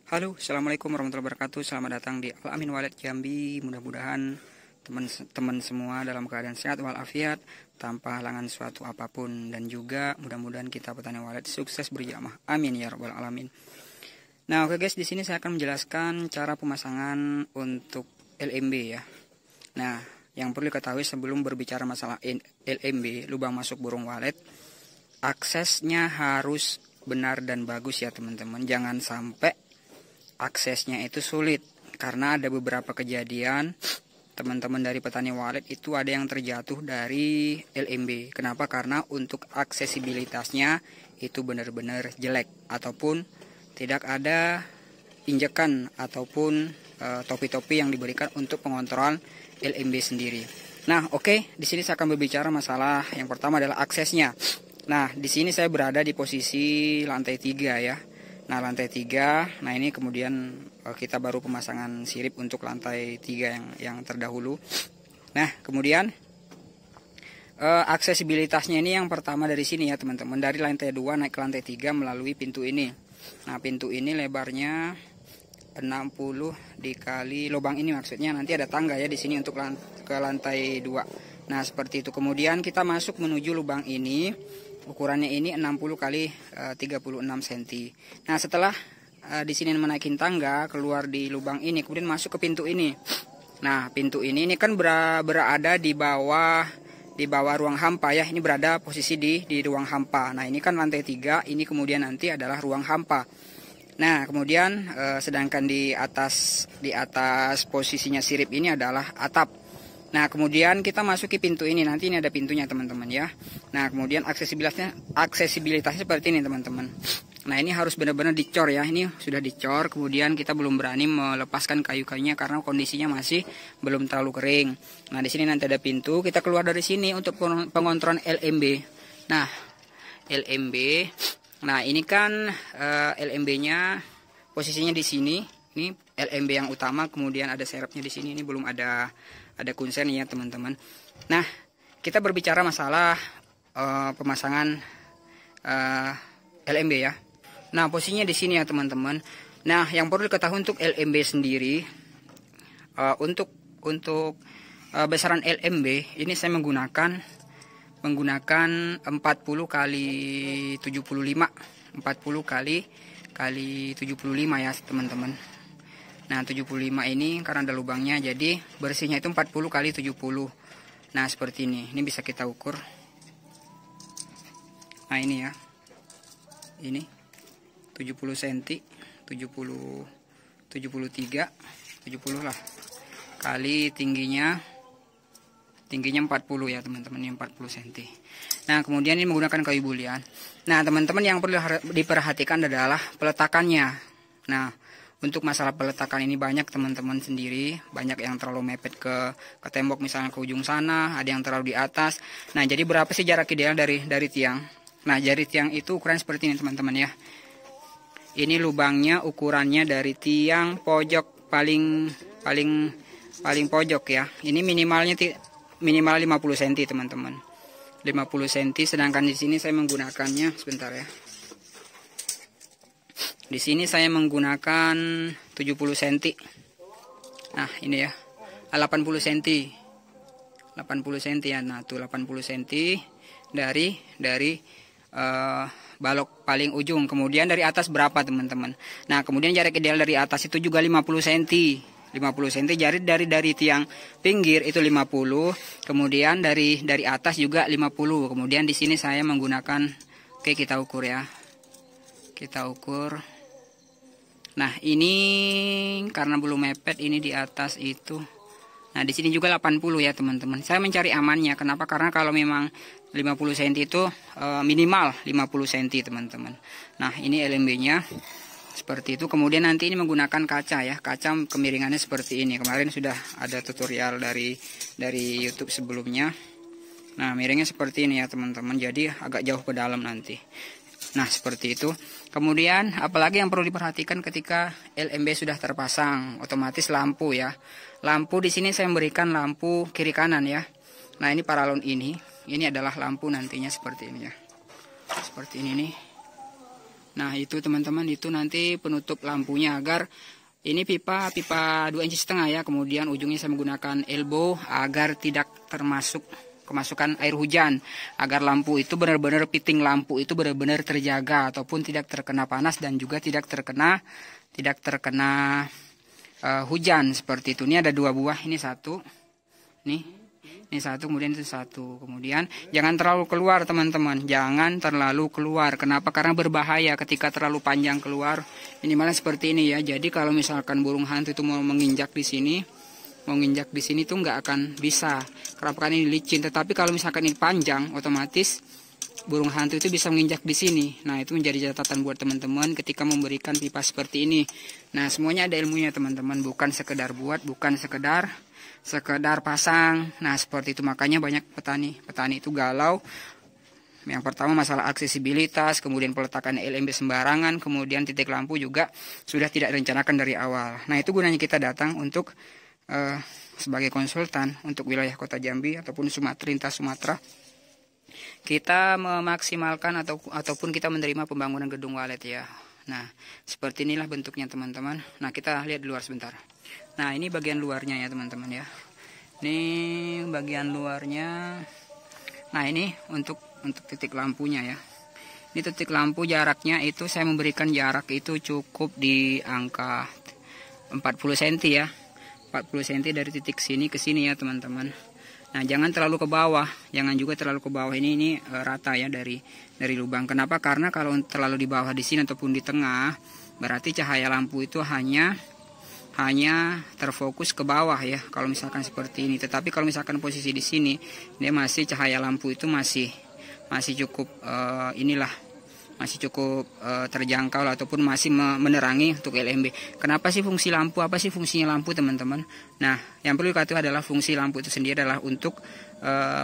Halo, assalamualaikum warahmatullahi wabarakatuh. Selamat datang di Al Amin Wallet Jambi. Mudah-mudahan teman-teman semua dalam keadaan sehat walafiat, tanpa halangan suatu apapun, dan juga mudah-mudahan kita petani wallet sukses berjamaah. Amin ya rabbal alamin. Nah, oke guys, di sini saya akan menjelaskan cara pemasangan untuk LMB ya. Nah, yang perlu diketahui sebelum berbicara masalah LMB, lubang masuk burung wallet, aksesnya harus benar dan bagus ya teman-teman. Jangan sampai aksesnya itu sulit, karena ada beberapa kejadian teman-teman dari petani wallet itu ada yang terjatuh dari LMB. Kenapa? Karena untuk aksesibilitasnya itu benar-benar jelek, ataupun tidak ada injekan ataupun topi-topi yang diberikan untuk pengontrol LMB sendiri. Nah, oke, di sini saya akan berbicara masalah yang pertama adalah aksesnya. Nah, di sini saya berada di posisi lantai 3 ya. Nah, lantai 3, nah ini kemudian kita baru pemasangan sirip untuk lantai 3 yang terdahulu. Nah, kemudian aksesibilitasnya ini yang pertama dari sini ya teman-teman. Dari lantai 2 naik ke lantai 3 melalui pintu ini. Nah, pintu ini lebarnya 60 dikali lubang ini, maksudnya nanti ada tangga ya di sini untuk ke lantai 2. Nah, seperti itu. Kemudian kita masuk menuju lubang ini. Ukurannya ini 60 kali 36 cm. Nah, setelah di sini menaikin tangga, keluar di lubang ini, kemudian masuk ke pintu ini. Nah, pintu ini kan berada di bawah ruang hampa ya. Ini berada posisi di ruang hampa. Nah, ini kan lantai 3, ini kemudian nanti adalah ruang hampa. Nah, kemudian sedangkan di atas posisinya sirip ini adalah atap. Nah, kemudian kita masuki pintu ini. Nanti ini ada pintunya teman-teman ya. Nah, kemudian aksesibilitasnya seperti ini teman-teman. Nah, ini harus benar-benar dicor ya. Ini sudah dicor. Kemudian kita belum berani melepaskan kayu-kayunya karena kondisinya masih belum terlalu kering. Nah, di sini nanti ada pintu. Kita keluar dari sini untuk pengontrolan LMB. Nah, LMB. Nah, ini kan LMB-nya posisinya di sini. Ini LMB yang utama. Kemudian ada serepnya di sini. Ini belum ada kuncen ya teman-teman. Nah, kita berbicara masalah pemasangan LMB ya. Nah, posisinya di sini ya teman-teman. Nah, yang perlu diketahui untuk LMB sendiri, untuk besaran LMB ini saya menggunakan 40 kali 75, 40 kali 75 ya teman-teman. Nah, 75 ini karena ada lubangnya, jadi bersihnya itu 40 kali 70. Nah, seperti ini. Ini bisa kita ukur. Nah, ini ya. Ini 70 cm, 73, 70 lah. Kali tingginya 40 ya teman-teman, ini 40 cm. Nah, kemudian ini menggunakan kayu bulian. Nah, teman-teman yang perlu diperhatikan adalah peletakannya. Nah, untuk masalah peletakan ini banyak teman-teman sendiri, banyak yang terlalu mepet ke tembok, misalnya ke ujung sana, ada yang terlalu di atas. Nah, jadi berapa sih jarak ideal dari tiang? Nah, dari tiang itu ukuran seperti ini teman-teman ya. Ini lubangnya ukurannya dari tiang pojok paling pojok ya. Ini minimal 50 cm teman-teman. 50 cm, sedangkan di sini saya menggunakannya sebentar ya. Di sini saya menggunakan 70 cm. Nah, ini ya. 80 cm. 80 cm ya. Nah, tuh 80 cm dari balok paling ujung. Kemudian dari atas berapa, teman-teman? Nah, kemudian jarak ideal dari atas itu juga 50 cm. 50 cm dari tiang pinggir itu 50. Kemudian dari atas juga 50. Kemudian di sini saya menggunakan, oke, kita ukur ya. Kita ukur. Nah, ini karena belum mepet, ini di atas itu. Nah, di sini juga 80 ya teman-teman. Saya mencari amannya. Kenapa? Karena kalau memang 50 cm itu minimal 50 cm teman-teman. Nah, ini LMB-nya seperti itu. Kemudian nanti ini menggunakan kaca ya. Kaca kemiringannya seperti ini. Kemarin sudah ada tutorial dari YouTube sebelumnya. Nah, miringnya seperti ini ya teman-teman. Jadi agak jauh ke dalam nanti. Nah, seperti itu. Kemudian apalagi yang perlu diperhatikan ketika LMB sudah terpasang, otomatis lampu ya. Lampu di sini saya memberikan lampu kiri kanan ya. Nah, ini paralon ini adalah lampu nantinya seperti ini ya. Seperti ini nih. Nah itu teman-teman, itu nanti penutup lampunya agar ini pipa 2,5 inci ya. Kemudian ujungnya saya menggunakan elbow agar tidak kemasukan air hujan, agar lampu itu benar-benar fitting lampu itu benar-benar terjaga ataupun tidak terkena panas dan juga tidak terkena hujan seperti itu. Ini ada 2 buah, ini 1, ini 1, kemudian itu 1. Kemudian jangan terlalu keluar teman-teman, jangan terlalu keluar. Kenapa? Karena berbahaya ketika terlalu panjang keluar. Minimalnya seperti ini ya. Jadi kalau misalkan burung hantu itu mau menginjak di sini, tuh nggak akan bisa. Kenapa? Karena ini licin. Tetapi kalau misalkan ini panjang, otomatis burung hantu itu bisa menginjak di sini. Nah itu menjadi catatan buat teman-teman ketika memberikan pipa seperti ini. Nah semuanya ada ilmunya teman-teman, bukan sekedar sekedar pasang. Nah seperti itu, makanya banyak petani itu galau. Yang pertama masalah aksesibilitas, kemudian peletakan LMB sembarangan, kemudian titik lampu juga sudah tidak direncanakan dari awal. Nah itu gunanya kita datang untuk sebagai konsultan untuk wilayah Kota Jambi ataupun lintas Sumatera. Kita memaksimalkan ataupun kita menerima pembangunan gedung walet ya. Nah seperti inilah bentuknya teman-teman. Nah kita lihat di luar sebentar. Nah ini bagian luarnya ya teman-teman ya. Ini bagian luarnya. Nah ini untuk titik lampunya ya. Ini titik lampu, jaraknya itu saya memberikan jarak itu cukup di angka 40 cm ya. 40 cm dari titik sini ke sini ya teman-teman. Nah jangan terlalu ke bawah, jangan juga terlalu ke bawah. Ini rata ya dari lubang. Kenapa? Karena kalau terlalu di bawah di sini ataupun di tengah, berarti cahaya lampu itu hanya terfokus ke bawah ya. Kalau misalkan seperti ini. Tetapi kalau misalkan posisi di sini, dia masih cahaya lampu itu masih cukup masih cukup terjangkau ataupun masih menerangi untuk LMB. Kenapa sih fungsi lampu? Apa sih fungsinya lampu teman-teman? Nah yang perlu diketahui adalah fungsi lampu itu sendiri adalah untuk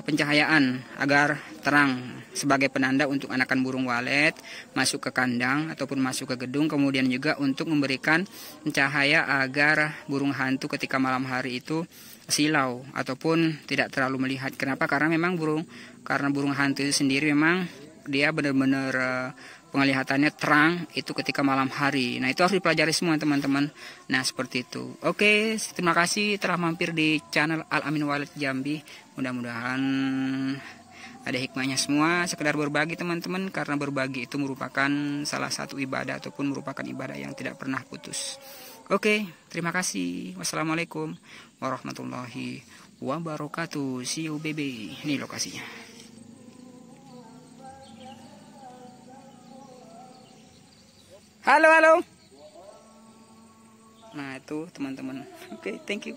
pencahayaan agar terang, sebagai penanda untuk anakan burung walet masuk ke kandang ataupun masuk ke gedung. Kemudian juga untuk memberikan cahaya agar burung hantu ketika malam hari itu silau ataupun tidak terlalu melihat. Kenapa? Karena memang burung hantu itu sendiri memang dia benar-benar penglihatannya terang itu ketika malam hari. Nah itu harus dipelajari semua teman-teman. Nah seperti itu. Oke, terima kasih telah mampir di channel Al Amin Walet Jambi. Mudah-mudahan ada hikmahnya semua. Sekedar berbagi teman-teman, karena berbagi itu merupakan salah satu ibadah ataupun merupakan ibadah yang tidak pernah putus. Oke, terima kasih. Wassalamualaikum warahmatullahi wabarakatuh. See you baby. Ini lokasinya. Halo. Nah itu teman-teman. Oke, thank you.